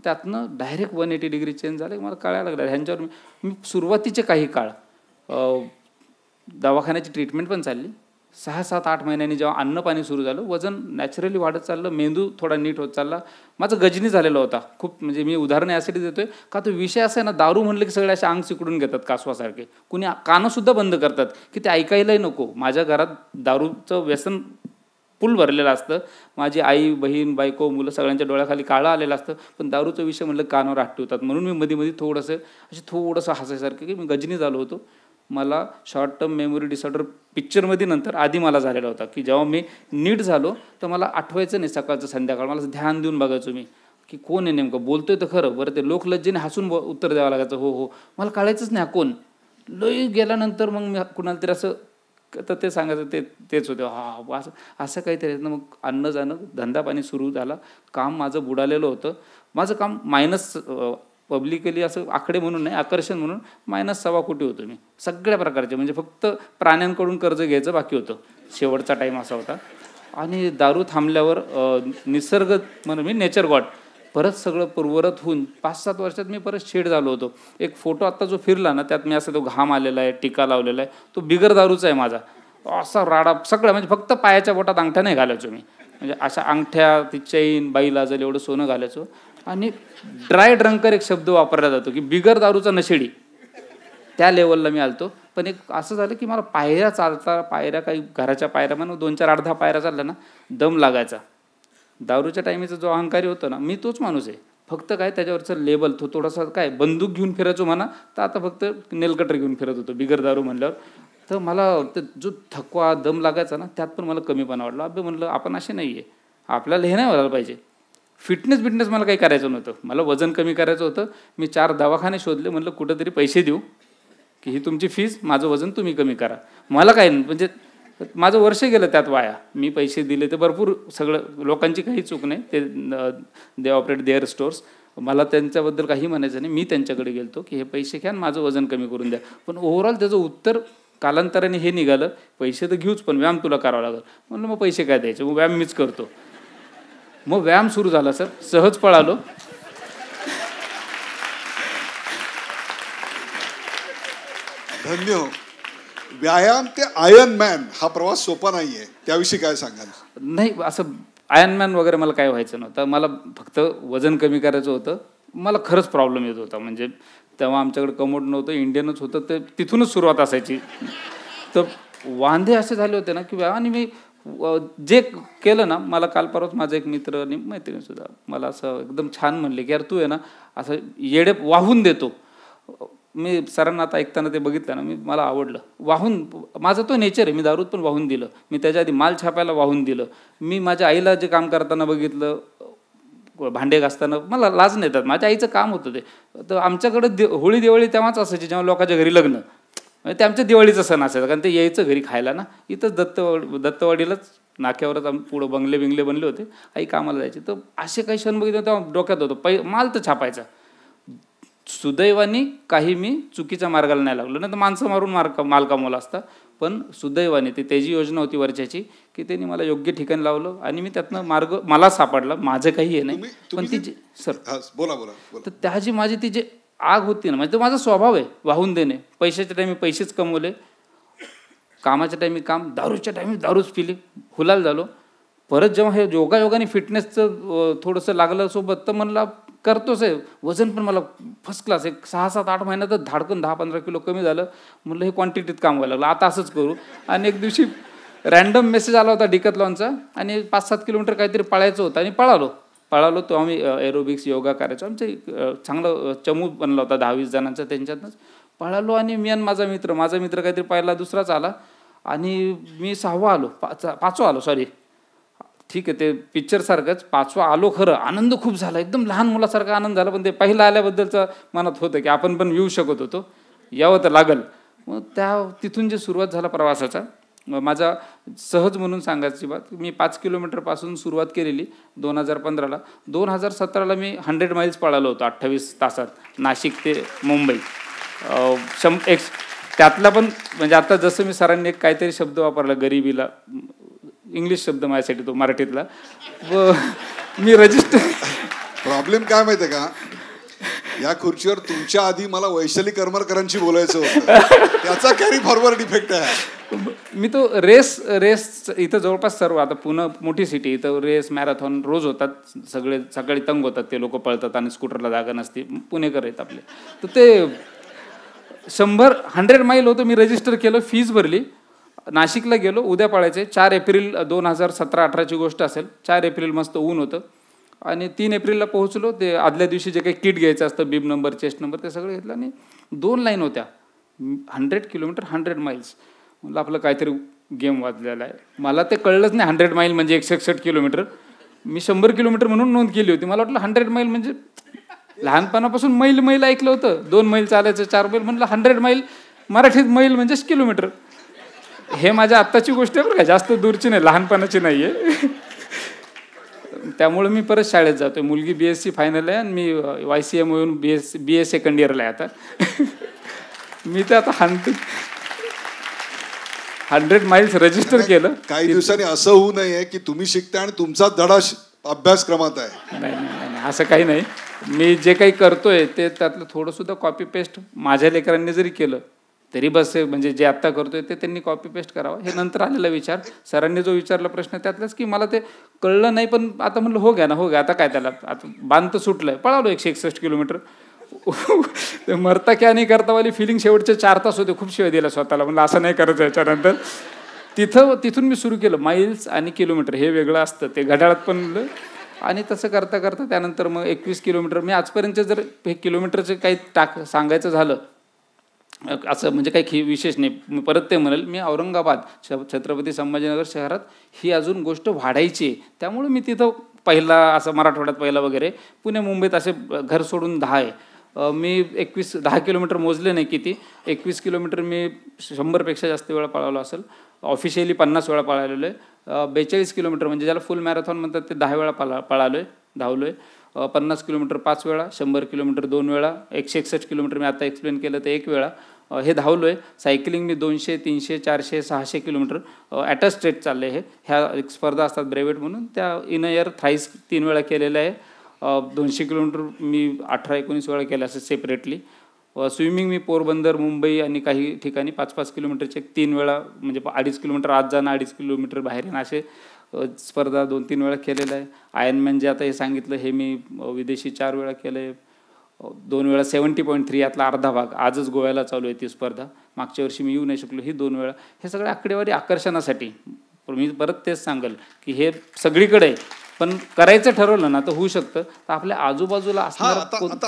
त्यातनं डायरेक्ट 180 डिग्री चेंज झालं. मला कळायला लागलं ह्यांच्यावर. मी सुरुवातीचे काही काळ दवाखान्याची ट्रीटमेंट पण चालली. 6, 7, 8 महिन्यांनी जेव्हा अन्न पाणी सुरू झालं, वजन नॅचरली वाढत चाललं, मेंदू थोडा नीट होत चालला. माझं गजनी झालेला होता खूप. म्हणजे मी उदाहरणं यासाठी देतोय का तो विषय असा आहे ना, दारू म्हणलं की सगळे असे अंग सिकडून घेतात कासवासारखे. कुणी कानंसुद्धा बंद करतात की ते ऐकायलाही नको. माझ्या घरात दारूचं व्यसन फुल भरलेलं असतं. माझी आई, बहीण, बायको, मुलं सगळ्यांच्या डोळ्याखाली काळं आलेलं असतं. पण दारूचा विषय म्हणलं कानावर आठवतात. म्हणून मी मध्ये थोडंसं हसायसारखं की मी गजनी झालो होतो. मला शॉर्ट टर्म मेमरी डिसऑर्डर पिक्चरमध्ये नंतर आधी मला झालेला होता की जेव्हा मी नीट झालो तर मला आठवायचं नाही सकाळचं संध्याकाळ. मला ध्यान देऊन बघायचो मी की कोण आहे नेमकं, बोलतोय तर खरं. बरं ते लोकलज्जेने हसून उत्तर द्यावं लागायचं हो हो. मला कळायचंच नाही कोण. लई गेल्यानंतर मग मी कुणाला तरी असं तर ते सांगायचं तेच होते. हा असं काहीतरी. मग अन्न जाणं, धंदा पाणी सुरू झाला. काम माझं बुडालेलं होतं. माझं काम मायनस, पब्लिकली असं आकडे म्हणून नाही, आकर्षण म्हणून -1.25 कोटी होतो मी सगळ्या प्रकारचे. म्हणजे फक्त प्राण्यांकडून कर्ज घ्यायचं बाकी होतं. शेवटचा टाईम असा होता. आणि दारू थांबल्यावर निसर्ग म्हणून मी नेचर गॉड परत सगळं पूर्वरत होऊन 5-7 वर्षात मी परत शेड झालो होतो. एक फोटो आत्ता जो फिरला ना, त्यात मी असं तो घाम आलेला आहे, टिका लावलेला आहे, तो बिगर दारूचा आहे माझा. असा राडा सगळं. म्हणजे फक्त पायाच्या बोटात अंगठ्या नाही घालायचो मी. म्हणजे अशा अंगठ्या, ती चैन, बाई लाजल एवढं सोनं घालायचो. आणि ड्राय ड्रंकर एक शब्द वापरला जातो की बिगर दारूचा नशेडी, त्या लेवलला मी आलतो. पण एक असं झालं की मला पायऱ्या चालता, पायऱ्या काही घराच्या पायऱ्या म्हणून 2-4 अर्धा पायऱ्या चालल्या ना, दम लागायचा. दारूच्या टायमीचा जो अहंकारी होता ना, मी तोच माणूस आहे. फक्त काय त्याच्यावरचं लेबल तो थोडासा काय बंदूक घेऊन फिरायचो म्हणा, तर आता फक्त नेलकटर घेऊन फिरत होतो बिगर दारू म्हणल्यावर. तर मला ते जो थकवा, दम लागायचा ना, त्यात पण मला कमीपणा वाटला. अबे म्हणलं आपण असे नाही आहे, आपल्याला हे नाही व्हायला पाहिजे. फिटनेस मला काही करायचं नव्हतं. मला वजन कमी करायचं होतं. मी 4 दवाखाने शोधले. म्हणलं कुठंतरी पैसे देऊ की ही तुमची फीस, माझं वजन तुम्ही कमी करा. मला काय म्हणजे माझं वर्ष गेलं त्यात वाया. मी पैसे दिले ते भरपूर, सगळं लोकांची काही चूक नाही. ते दे ऑपरेट देअर स्टोर्स. मला त्यांच्याबद्दल काही म्हणायचं नाही. मी त्यांच्याकडे गेलतो की हे पैसे घ्या आणि माझं वजन कमी करून द्या. पण ओव्हरऑल त्याचं उत्तर कालांतराने हे निघालं, पैसे तर घेऊच पण व्यायाम तुला करावा लागेल. म्हणलं मग पैसे काय द्यायचे, मग व्यायाम मीच करतो. मग व्यायाम सुरू झाला सर. सहज पळालो. धन्य. व्यायाम ते आयर्न मॅन हा प्रवास सोपा नाहीये, त्याविषयी काय सांगाल? नाही, असं आयर्न मॅन वगैरे मला काय व्हायचं नव्हतं. मला फक्त वजन कमी करायचं होतं. मला खरंच प्रॉब्लेम येत होता. म्हणजे तेव्हा आमच्याकडे कमोड नव्हतं, इंडियनच होतं. ते तिथूनच सुरुवात असायची. तर वांदे असे झाले होते ना की, आणि मी जे केलं ना, मला काल परवाच माझा एक मित्र आणि मैत्रिणीसुद्धा मला असं एकदम छान म्हणले की यार तू आहे ना असं येडे वाहून देतो. मी सरांना आता ऐकताना ते बघितलं ना, मला आवडलं. वाहून, माझा तो नेचर आहे. मी दारूत पण वाहून दिलं. मी त्याच्या आधी माल छापायला वाहून दिलं. मी माझ्या आईला जे काम करताना बघितलं, भांडे घासताना मला लाज नाही येतात. माझ्या आईचं काम होतं ते. तर आमच्याकडं होळी दिवाळी तेव्हाच असायची जेव्हा लोकांच्या घरी लग्न. म्हणजे ते आमच्या दिवाळीचा सण असायचा, कारण ते यायचं घरी खायला ना. इथंच दत्तवाडीलाच नाक्यावरच पुढं बंगले बनले होते. आई कामाला जायची. तर असे काही क्षण बघितले तेव्हा डोक्यात होतं, माल तर छापायचा. सुदैवाने काही मी चुकीच्या मार्गाला नाही लागलो, नाही तर माणसं मारून माल कमवला असता. पण सुदैवाने ती त्याची योजना होती वर्षाची की त्यांनी मला योग्य ठिकाणी लावलं आणि मी त्यातनं मार्ग मला सापडला. माझं काही हे नाही. पण ती सर बोला. तर त्याची माझी ती जे आग होती ना, म्हणजे तो माझा स्वभाव आहे वाहून देणे. पैशाच्या टायमी पैसेच कमवले, कामाच्या टायमी काम, दारूच्या टायमी दारूच पिली, हुलाल झालो. परत जेव्हा हे योगायोगाने फिटनेसचं थोडंसं लागलं सोबत, तर म्हणला करतोच आहे. वजन पण मला फर्स्ट क्लास, एक 6-7-8 महिन्यात धाडकन 10-15 किलो कमी झालं. म्हणलं हे क्वांटिटीत काम व्हायला लागलं, आता असंच करू. आणि एक दिवशी रॅन्डम मेसेज आला होता डिकॅथलॉनचा, आणि 5-7 किलोमीटर काहीतरी पळायचं होतं आणि पळालो. तो आम्ही एरोबिक्स योगा करायचो. आमचं चांगलं चमू बनला होता 10-20 जणांचा. त्यांच्यातनंच पळालो. आणि मी आणि माझा मित्र काहीतरी पहिला दुसराच आला आणि मी 6वा आलो, 5वा आलो, सॉरी. ठीक आहे, ते पिक्चरसारखंच 5वा आलो. खरं आनंद खूप झाला, एकदम लहान मुलासारखा आनंद झाला. पण ते पहिला आल्याबद्दलचं मनात होतं की आपण पण येऊ शकत होतो, यावं तर लागल. मग तिथून जे सुरुवात झाला प्रवासाचा, माझा सहज म्हणून सांगायची बात, मी 5 किलोमीटरपासून सुरुवात केलेली 2015ला. 2017ला मी 100 माईल्स पळालो होतो 28 तासात, नाशिक ते मुंबई. त्यातला पण म्हणजे आता जसं मी सरांनी एक काहीतरी शब्द वापरला, गरिबीला, इंग्लिश शब्द माझ्यासाठी तो मराठीतला, व मी रजिस्टर. प्रॉब्लेम काय माहिती आहे का, या खुर्चीवर तुमच्या आधी मला वैशाली करमरकरांची बोलायचं होतं, त्याचा कॅरी फॉरवर्ड इफेक्ट आहे. मी तो रेस इथं जवळपास सर्व, आता पुणे मोठी सिटी, इथं रेस मॅरेथॉन रोज होतात. सगळे सकाळी तंग होतात, ते लोक पळतात आणि स्कूटरला जागा नसते, पुणेकर आहेत आपले. तर ते 100 माईल होतं. मी रजिस्टर केलं, फीज भरली, नाशिकला गेलो. उद्या पळायचे. 4 एप्रिल 2017-18ची गोष्ट असेल. 4 एप्रिल मस्त ऊन होतं आणि 3 एप्रिलला पोहोचलो. ते आदल्या दिवशी जे काही किट घ्यायचं असतं, बिब नंबर, चेस्ट नंबर, ते सगळं घेतलं आणि 2 लाईन होत्या. 100 किलोमीटर 100 माईल्स. म्हणलं आपलं काहीतरी गेम वाजलेला आहे. मला ते कळलंच नाही 100 माईल म्हणजे 161 किलोमीटर. मी 100 किलोमीटर म्हणून नोंद केली होती. मला वाटलं 100 माईल म्हणजे लहानपणापासून मैल ऐकलं होतं. 2 मैल चालायचं, 4 मैल. म्हणलं 100 माईल मराठीत मैल म्हणजे किलोमीटर. हे माझ्या आत्ताची गोष्ट आहे बरं का, जास्त दूरची नाही, लहानपणाची नाही आहे. त्यामुळे मी परत शाळेत जातोय. मुलगी BSc फायनल आहे आणि मी YCM येऊन BA सेकंड इयरला आहे आता. मी तर आता 100 माईल्स रजिस्टर केलं. काही दिवसांनी असं होऊ नये की तुम्ही शिकता आणि तुमचा धडा अभ्यासक्रमात आहे. नाही, असं काही नाही. मी जे काही करतोय ते त्यातलं थोडंसुद्धा कॉपी पेस्ट माझ्या लेकरांनी जरी केलं तरी बस. म्हणजे जे आत्ता करतोय ते त्यांनी कॉपी पेस्ट करावं. हे नंतर आलेला विचार. सरांनी जो विचारला प्रश्न त्यातलाच की मला ते कळलं नाही, पण आता म्हणलं हो घ्या ना, आता काय त्याला, आता बांध तर सुटलंय. पळालो 161 किलोमीटर. ते मरता क्या नाही करतावाली फिलिंग शेवटचे 4 तास होते. खूप शिवाय दिला स्वतःला. म्हणलं असं नाही करायचं. याच्यानंतर तिथून मी सुरू केलं. माईल्स आणि किलोमीटर हे वेगळं असतं, ते घड्याळात पण. आणि तसं करता करता त्यानंतर मग 21 किलोमीटर. मी आजपर्यंत जर हे किलोमीटरचं काही सांगायचं झालं असं म्हणजे काही विशेष नाही. मी परत ते म्हणेल, मी औरंगाबाद छत्रपती संभाजीनगर शहरात ही अजून गोष्ट वाढायची आहे. त्यामुळे मी तिथं पहिला, असं मराठवाड्यात पहिला वगैरे, पुणे मुंबईत असे घर सोडून 10 आहे. मी 10 किलोमीटर मोजले नाही किती. 21 किलोमीटर मी 100पेक्षा जास्त वेळा पळालो असेल. ऑफिशियली 50 वेळा पळालेलो आहे. 42 किलोमीटर म्हणजे ज्याला फुल मॅरेथॉन म्हणतात ते 10 वेळा पळालो आहे, धावलो आहे. 50 किलोमीटर 5 वेळा, 100 किलोमीटर 2 वेळा, 161 किलोमीटर मी आता एक्सप्लेन केलं ते 1 वेळा. हे धावलो आहे. Cycling me 200, 300, 400, 600 kilometre at a straight चाललं आहे. ह्या स्पर्धा असतात ब्रेवेट म्हणून, त्या इन इयर थ्राईस 3 वेळा केलेलं आहे. 200 किलोमीटर मी 18-19 वेळा केलं असं सेपरेटली. स्विमिंग मी पोरबंदर, मुंबई आणि काही ठिकाणी 5-5 किलोमीटरचे 3 वेळा, म्हणजे 2.5 किलोमीटर आत जाणं, 2.5 किलोमीटर बाहेर येणं, असे स्पर्धा 2-3 वेळा केलेलं आहे. आयर्नमॅन जे आता हे सांगितलं हे मी विदेशी 4 वेळा केलं आहे. 2 वेळा 70.3 यातला अर्धा भाग. आजच गोव्याला चालू आहे ती स्पर्धा. मागच्या वर्षी मी येऊ नाही शकलो, ही 2 वेळा. हे सगळं आकडेवारी आकर्षणासाठी. मी परत तेच सांगेल की हे सगळीकडे आहे, पण करायचं ठरवलं ना तर होऊ शकतं. तर आपल्या आजूबाजूला असणार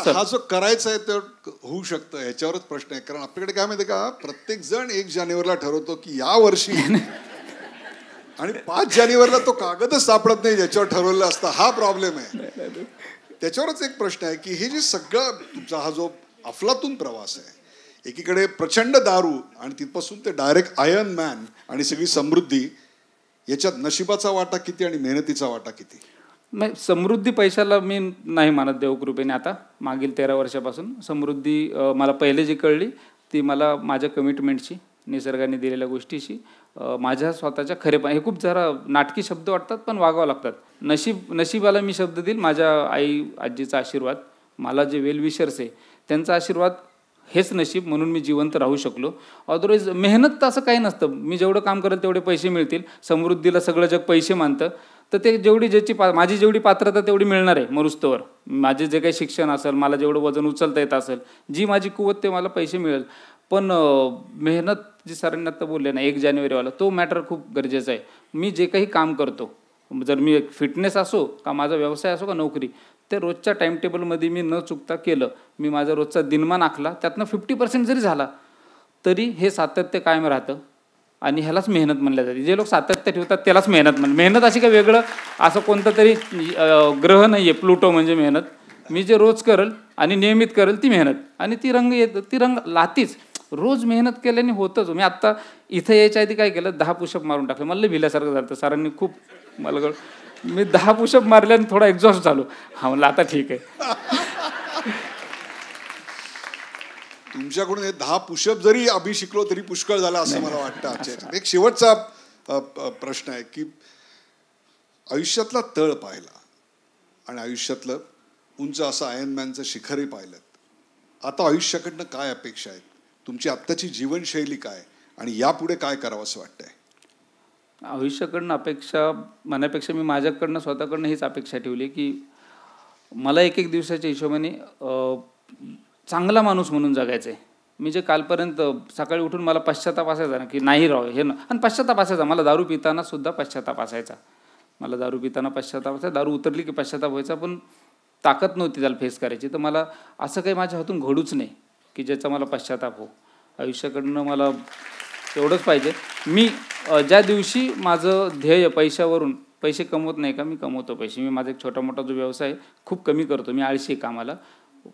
हा जो करायचा आहे तो होऊ शकतं, ह्याच्यावरच प्रश्न आहे. कारण आपल्याकडे काय माहिती का, प्रत्येक जण 1 जानेवारीला ठरवतो की या वर्षी, आणि 5 जानेवारीला तो कागदच सापडत नाही ज्याच्यावर ठरवलेलं असतं. हा प्रॉब्लेम आहे. त्याच्यावरच एक प्रश्न आहे की हे जे सगळं तुमचा हा जो अफलातून प्रवास आहे, एकीकडे प्रचंड दारू आणि तिथपासून ते डायरेक्ट आयर्न मॅन आणि सगळी समृद्धी, याच्यात नशिबाचा वाटा किती आणि मेहनतीचा वाटा किती? नाही, समृद्धी पैशाला मी नाही मानत देवकृपेने. आता मागील 13 वर्षापासून समृद्धी मला पहिले जी कळली ती मला माझ्या कमिटमेंटची, निसर्गाने दिलेल्या गोष्टीशी, माझ्या स्वतःच्या खरेपण. हे खूप जरा नाटकी शब्द वाटतात पण वागावं लागतात. नशिबाला मी शब्द देईल. माझ्या आई आजीचा आशीर्वाद, मला जे वेलविशर्स आहे त्यांचा आशीर्वाद, हेच नशीब. म्हणून मी जिवंत राहू शकलो. अदरवाईज मेहनत तर असं काही नसतं. मी जेवढं काम करेल तेवढे पैसे मिळतील. समृद्धीला सगळं जग पैसे मानतं, तर ते माझी जेवढी पात्रता तेवढी मिळणार आहे मरुस्तवर. माझे जे काही शिक्षण असेल, मला जेवढं वजन उचलता येत असेल, जी माझी कुवत, ते मला पैसे मिळेल. पण मेहनत, जी सरांनी आत्ता बोलले ना 1 जानेवारीवाला, तो मॅटर खूप गरजेचा आहे. मी जे काही काम करतो, जर मी फिटनेस असो का माझा व्यवसाय असो का नोकरी, ते रोजच्या टाईमटेबलमध्ये मी न चुकता केलं. मी माझा रोजचा दिनमान आखला, त्यातनं 50% जरी झाला तरी हे सातत्य कायम राहतं. आणि ह्यालाच मेहनत म्हणल्या जाते. जे लोक सातत्य ठेवतात त्यालाच मेहनत मेहनत अशी काय वेगळं असं कोणतं तरी ग्रह नाही आहे प्लुटो म्हणजे मेहनत. मी जे रोज करेल आणि नियमित करेल ती मेहनत, आणि ती रंग लातीच. रोज मेहनत केल्याने होतंच. मी आत्ता इथं यायच्या आधी काय केलं, 10 पुशअप मारून टाकलं. मला भिल्यासारखं झालं. सरांनी खूप मला मी 10 पुशअप मारल्याने थोडा एक्झॉस्ट झालो. हा म्हणलं आता ठीक आहे. तुमच्याकडून हे 10 पुशअप जरी आम्ही शिकलो तरी पुष्कळ झाला असं मला वाटतं. एक शेवटचा प्रश्न आहे की आयुष्यातला तळ पाहिला आणि आयुष्यातलं उंच असं आयर्नमॅनचं शिखरही पाहिलं, आता आयुष्याकडनं काय अपेक्षा आहेत, तुमची आत्ताची जीवनशैली काय आणि यापुढे काय करावं असं वाटतंय? आयुष्याकडनं अपेक्षा मनापेक्षा मी माझ्याकडनं स्वतःकडनं हीच अपेक्षा ठेवली की मला एक एक दिवसाच्या हिशोबाने चांगला माणूस म्हणून जगायचं आहे. मी जे कालपर्यंत सकाळी उठून मला पश्चाताप असायचा ना की नाही राव हे ना, आणि पश्चाताप असायचा मला दारू पिताना सुद्धा पश्चाताप असायचा. मला दारू पिताना पश्चाताप असायचा, दारू उतरली की पश्चाताप व्हायचा, पण ताकद नव्हती त्याला फेस करायची. तर मला असं काही माझ्या हातून घडूच नाही की ज्याचा मला पश्चाताप हो. आयुष्याकडनं मला एवढंच पाहिजे. मी ज्या दिवशी माझं ध्येय पैसे कमवत नाही का, मी कमवतो पैसे. मी माझा एक छोटा मोठा जो व्यवसाय खूप कमी करतो, मी आळशी आहे कामाला.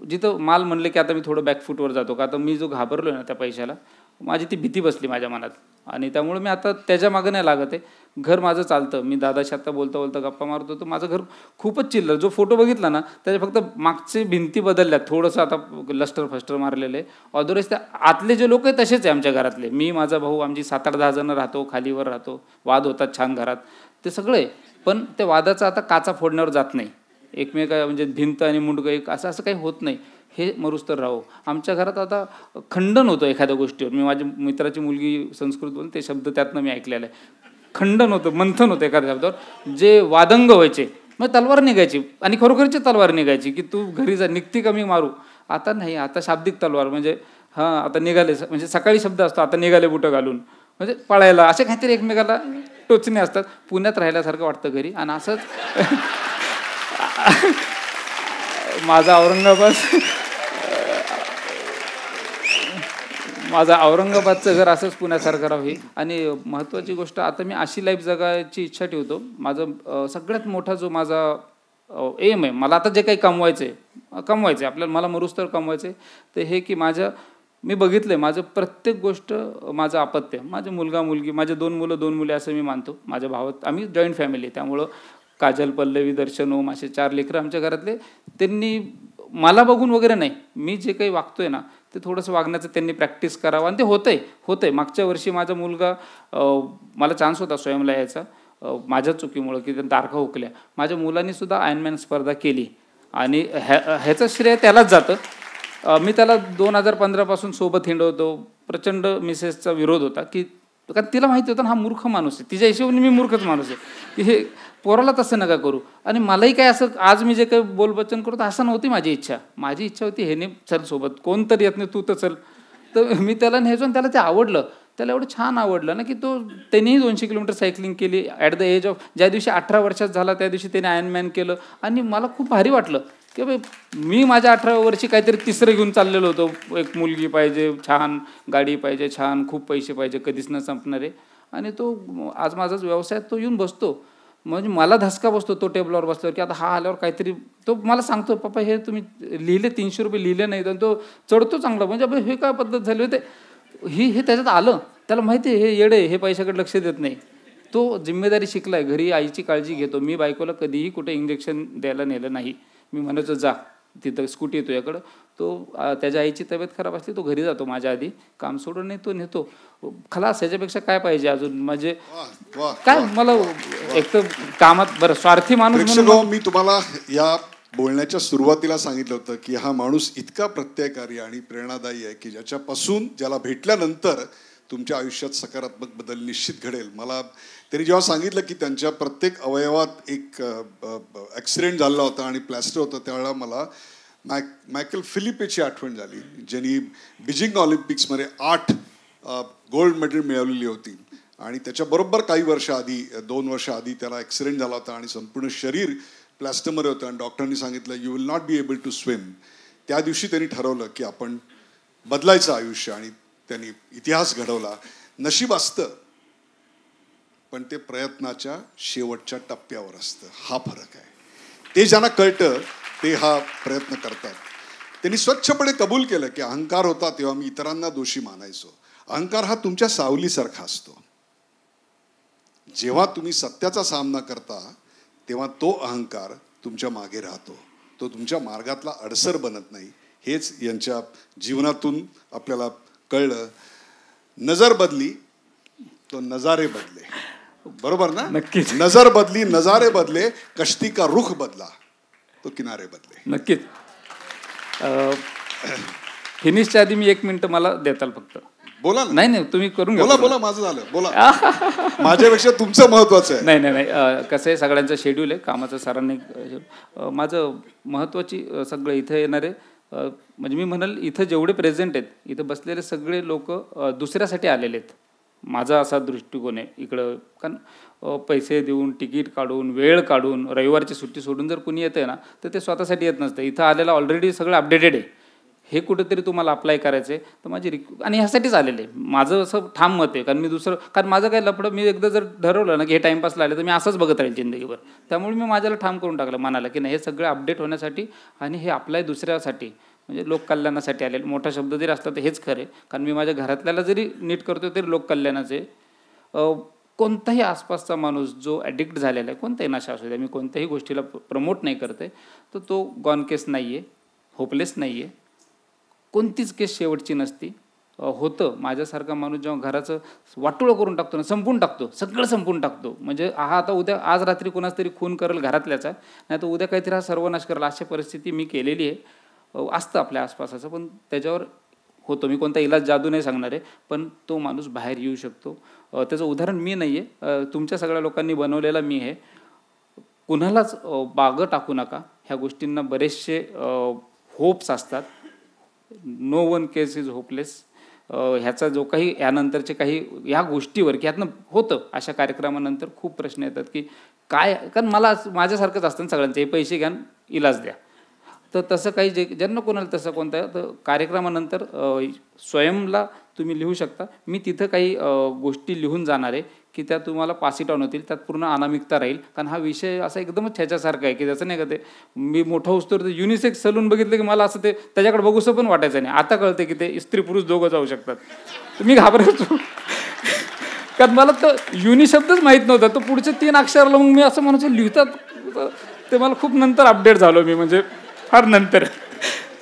जिथं माल म्हणले की आता मी थोडं बॅकफूटवर जातो का, आता मी जो घाबरलो ना त्या पैशाला, माझी ती भीती बसली माझ्या मनात आणि त्यामुळे मी आता त्याच्या मागं नाही लागत आहे. घर माझं चालतं. मी दादाशी आत्ता बोलता बोलता गप्पा मारतो, तर माझं घर खूपच चिल्लर. जो फोटो बघितला ना त्याच्या फक्त मागचे भिंती बदलल्यात, थोडंसं आता लस्टर फस्टर मारलेलं आहे. अदरवाईज त्या आतले जे लोक आहेत तसेच आहे आमच्या घरातले. मी माझा भाऊ आमची 7-8-10 जणं राहतो, खालीवर राहतो. वाद होतात छान घरात, ते सगळं आहे. पण त्या वादाचा आता काचा फोडण्यावर जात नाही. एकमेका म्हणजे भिंत आणि मुंडकं एक असं काही होत नाही. हे मरुस्तर राहो. आमच्या घरात आता खंडन होतं एखाद्या गोष्टीवर. मी माझ्या मित्राची मुलगी संस्कृत बोलून ते शब्द त्यातनं मी ऐकलेलं आहे. खंडन होतं, मंथन होतं एखाद्या शब्दावर, जे वादंग व्हायचे. मग तलवार निघायची आणि खरोखरची तलवार निघायची की तू घरी जा, निघती का मी मारू. आता नाही, आता शाब्दिक तलवार म्हणजे हां आता निघाले, म्हणजे सकाळी शब्द असतो आता निघाले बुटं घालून, म्हणजे पळायला असे काहीतरी एकमेकाला टोचणे असतात. पुण्यात राहिल्यासारखं वाटतं घरी. आणि असंच माझं औरंगाबादचं घर असंच पुण्यासारखं राहावी. आणि महत्त्वाची गोष्ट, आता मी अशी लाईफ जगायची इच्छा ठेवतो. माझं सगळ्यात मोठा जो माझा एम आहे, मला आता जे काही कमवायचं आहे आपल्याला, मला मरुस्तर कमवायचं आहे, तर हे की मी बघितलं आहे माझं प्रत्येक गोष्ट माझं अपत्य. माझे मुलगा मुलगी, माझे 2 मुले असं मी मानतो. माझ्या भावात आम्ही जॉईंट फॅमिली आहे, त्यामुळं काजल, पल्लवी, दर्शन, ओम असे 4 लेकरं आमच्या घरातले. त्यांनी मला बघून वगैरे नाही, मी जे काही वागतोय ना ते थोडंसं वागण्याचं त्यांनी प्रॅक्टिस करावं, आणि ते होतंय. मागच्या वर्षी माझा मुलगा, मला चान्स होता स्वयंला यायचा, माझ्या चुकीमुळं की तारखा हुकल्या. माझ्या मुलांनी सुद्धा आयर्नमॅन स्पर्धा केली आणि ह्याचं श्रेय त्यालाच जातं. मी त्याला 2015 पासून सोबत हिंडवतो. प्रचंड मिसेसचा विरोध होता की, कारण तिला माहिती होतं ना हा मूर्ख माणूस आहे. तिच्या हिशोबाने मी मूर्खच माणूस आहे की हे पोराला तसं नका करू. आणि मलाही काय असं आज मी जे काही बोलबच्चन करतो असं नव्हती माझी इच्छा. माझी इच्छा होती हे नाही चल सोबत, कोणतरी येत नाही तू तर चल. तर मी त्याला न्यायचो आणि त्याला ते आवडलं. त्याला एवढं छान आवडलं ना की त्यांनीही 200 किलोमीटर सायकलिंग केली ॲट द एज ऑफ, ज्या दिवशी 18 वर्षाचा झाला त्या दिवशी त्याने आयर्नमॅन केलं. आणि मला खूप भारी वाटलं की बाई मी माझ्या 18व्या वर्षी काहीतरी तिसरं घेऊन चाललेलो होतो. एक मुलगी पाहिजे, छान गाडी पाहिजे, छान खूप पैसे पाहिजे, कधीच न संपणारे. आणि तो आज माझाच व्यवसायात तो येऊन बसतो. म्हणजे मला धसका बसतो तो टेबलवर बसल्यावर की आता हा आल्यावर काहीतरी, तो मला सांगतो पप्पा हे तुम्ही लिहिले 300 रुपये लिहिले नाहीत. आणि तो चढतो चांगला, म्हणजे हे काय पद्धत झाली होते हे त्याच्यात आलं. त्याला माहिती आहे हे येडे, हे पैशाकडे लक्ष देत नाही. तो जिम्मेदारी शिकलाय, घरी आईची काळजी घेतो. मी बायकोला कधीही कुठे इंजेक्शन द्यायला नेलं नाही. मी म्हणायचो जा तिथं स्कूटी येतो याकडं. तो त्याच्या आईची तब्येत खराब असली तो घरी जातो माझ्या आधी, काम सोडून नेतो. खलास ह्याच्यापेक्षा काय पाहिजे अजून. म्हणजे काय मला एक तर कामात बरं स्वार्थी माणूस म्हणून. मी तुम्हाला या बोलण्याच्या सुरुवातीला सांगितलं होतं की हा माणूस इतका प्रत्ययकारी आणि प्रेरणादायी आहे की ज्याला भेटल्यानंतर तुमच्या आयुष्यात सकारात्मक बदल निश्चित घडेल. मला त्यांनी जेव्हा सांगितलं की त्यांच्या प्रत्येक अवयवात एक ॲक्सिडेंट झाला होता आणि प्लॅस्टर होतं, त्यावेळेला मला मायकेल फिलिपेची आठवण झाली, ज्यांनी बीजिंग ऑलिम्पिक्समध्ये 8 गोल्ड मेडल मिळवलेली होती. आणि त्याच्याबरोबर काही वर्ष आधी 2 वर्ष आधी त्याला ॲक्सिडेंट झाला होता आणि संपूर्ण शरीर प्लॅस्टरमध्ये होतं आणि डॉक्टरांनी सांगितलं you will not be able to swim. त्या दिवशी त्यांनी ठरवलं की आपण बदलायचं आयुष्य आणि त्यांनी इतिहास घडवला. नशीब असतं पण ते प्रयत्नाच्या शेवटच्या टप्प्यावर असतं, हा फरक आहे. ते ज्यांना कळतं ते हा प्रयत्न करतात. त्यांनी स्वच्छपणे कबूल केलं की अहंकार होता तेव्हा मी इतरांना दोषी मानायचो. अहंकार हा तुमच्या सावलीसारखा असतो. जेव्हा तुम्ही सत्याचा सामना करता तेव्हा तो अहंकार तुमच्या मागे राहतो, तो तुमच्या मार्गातला अडसर बनत नाही. हेच यांच्या जीवनातून आपल्याला कळलं. नजर बदली तो नजारे बदले, बरोबर ना? नक्कीच. नजर बदली नजारे बदले, कश्ती का रुख बदला तो किनारे बदले. नक्कीच. फिनिशच्या आधी मी 1 मिनिट मला देताल फक्त. बोला ना. नाही नाही तुम्ही करून घ्या. बोला माझं झालं. बोला. माझ्यापेक्षा तुमचं महत्वाचं आहे. नाही कसं आहे, सगळ्यांचं शेड्यूल आहे कामाचं. सरांनी माझं महत्वाची सगळं इथं येणारे म्हणजे मी म्हणाल इथं जेवढे प्रेझेंट आहेत, इथं बसलेले सगळे लोक दुसऱ्यासाठी आलेले आहेत. माझा असा दृष्टिकोन आहे इकडं. कारण पैसे देऊन, तिकीट काढून, वेळ काढून, रविवारची सुट्टी सोडून जर कुणी येतं ना, तर ते स्वतःसाठी येत नसतं. इथं आलेला ऑलरेडी सगळं अपडेटेड आहे. हे कुठेतरी तुम्हाला अप्लाय करायचं आहे तर माझी आणि ह्यासाठीच आलेलं आहे. माझं असं ठाम मत आहे. कारण मी कारण माझं काय लफडं, मी एकदा जर ठरवलं ना की हे टाईमपासला आले तर मी असंच बघत राहील जिंदगीभर. त्यामुळे मी माझ्याला ठाम करून टाकलं मनाला की नाही, हे सगळं अपडेट होण्यासाठी आणि हे अप्लाय दुसऱ्यासाठी म्हणजे लोककल्याणासाठी आलेलं. मोठा शब्द जरी असला तर हेच खरं आहे. कारण मी माझ्या घरातल्याला जरी नीट करतो तरी लोककल्याणाचे. कोणताही आसपासचा माणूस जो ॲडिक्ट झालेला आहे, कोणताही नशा असू द्या, मी कोणत्याही गोष्टीला प्रमोट नाही करते, तर तो गॉन केस नाही आहे, होपलेस नाही आहे. कोणतीच केस शेवटची नसती. होतं माझ्यासारखा माणूस जेव्हा घराचं वाटोळं करून टाकतो ना, संपून टाकतो, सगळं संपून टाकतो. म्हणजे आता उद्या आज रात्री कोणाच तरी खून करेल घरातल्याचा, नाही तर उद्या काहीतरी हा सर्वनाश करेल, अशी परिस्थिती मी केलेली आहे. असतं आपल्या आसपासाचं, पण त्याच्यावर होतो. मी कोणता इलाज जादू नाही सांगणार आहे, पण तो माणूस बाहेर येऊ शकतो. त्याचं उदाहरण मी नाही आहे, तुमच्या सगळ्या लोकांनी बनवलेला मी आहे. कुणालाच बागं टाकू नका. ह्या गोष्टींना बरेचसे होप्स असतात. No one case is hopeless. ह्याचा जो काही यानंतरचे काही या गोष्टीवर की ह्यातनं होतं, अशा कार्यक्रमानंतर खूप प्रश्न येतात की काय. कारण मला माझ्यासारखंच असतं ना सगळ्यांचे, पैसे घ्या इलाज द्या. तर तसं काही ज्यांना कोणाला तसं कोणतं तर कार्यक्रमानंतर स्वयंला तुम्ही लिहू शकता. मी तिथं काही गोष्टी लिहून जाणार आहे की त्या तुम्हाला पास इट ऑन होतील. त्यात पूर्ण अनामिकता राहील. कारण हा विषय असा एकदमच ह्याच्यासारखा आहे की त्याचं नाही का, ते मी मोठा होतो तर युनिसेक्स सलून बघितलं की मला असं ते त्याच्याकडे बघूसं पण वाटायचं नाही. आता कळते की ते स्त्री पुरुष दोघं जाऊ शकतात. मी घाबरायचो कारण मला तर युनि शब्दच माहीत नव्हता. तो पुढचे 3 अक्षराला मग मी असं म्हणायचं लिहितात. ते मला खूप नंतर अपडेट झालो मी, म्हणजे फार नंतर.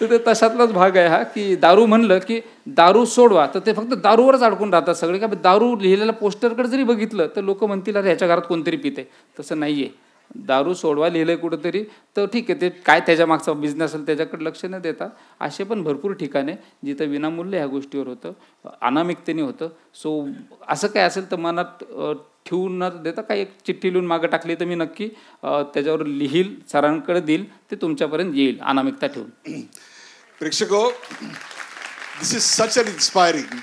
तर ते तशातलाच भाग आहे हा की दारू म्हणलं की दारू सोडवा तर ते फक्त दारूवरच अडकून राहतात सगळे. का दारू लिहिलेल्या पोस्टरकडे जरी बघितलं तर लोक म्हणतील अरे ह्याच्या घरात कोणतरी पिते. तसं नाही आहे. दारू सोडवा लिहिलं आहे कुठंतरी तर ठीक आहे, ते काय त्याच्या मागचा बिझनेस असेल त्याच्याकडे लक्ष न देता असे पण भरपूर ठिकाणे जिथं विनामूल्य ह्या गोष्टीवर होतं, अनामिकतेने होतं. सो असं काय असेल तर मनात ठेवून न देता काही एक चिठ्ठी लिहून मागं टाकली तर मी नक्की त्याच्यावर लिहील, सरांकडे देईल, ते तुमच्यापर्यंत येईल अनामिकता ठेवून. प्रेक्षको, दिस इज सच अन इन्स्पायरिंग.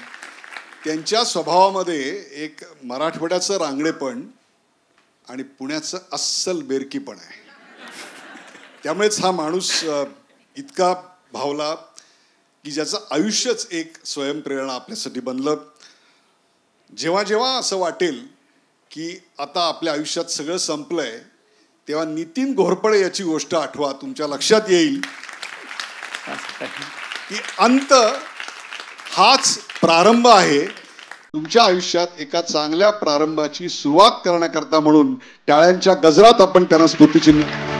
त्यांच्या स्वभावामध्ये एक मराठवाड्याचं रांगडेपण आणि पुण्याचं अस्सल बेरकीपण आहे. त्यामुळेच हा माणूस इतका भावला की ज्याचं आयुष्यच एक स्वयंप्रेरणा आपल्यासाठी बनलं. जेव्हा जेव्हा असं वाटेल की आता आपल्या आयुष्यात सगळं संपलंय, तेव्हा नितीन घोरपडे याची गोष्ट आठवा. तुमच्या लक्षात येईल की अंत हाच प्रारंभ आहे. तुमच्या आयुष्यात एका चांगल्या प्रारंभाची सुरुवात करण्याकरता म्हणून टाळ्यांच्या गजरात आपण त्यांना स्तुतिचिन्ह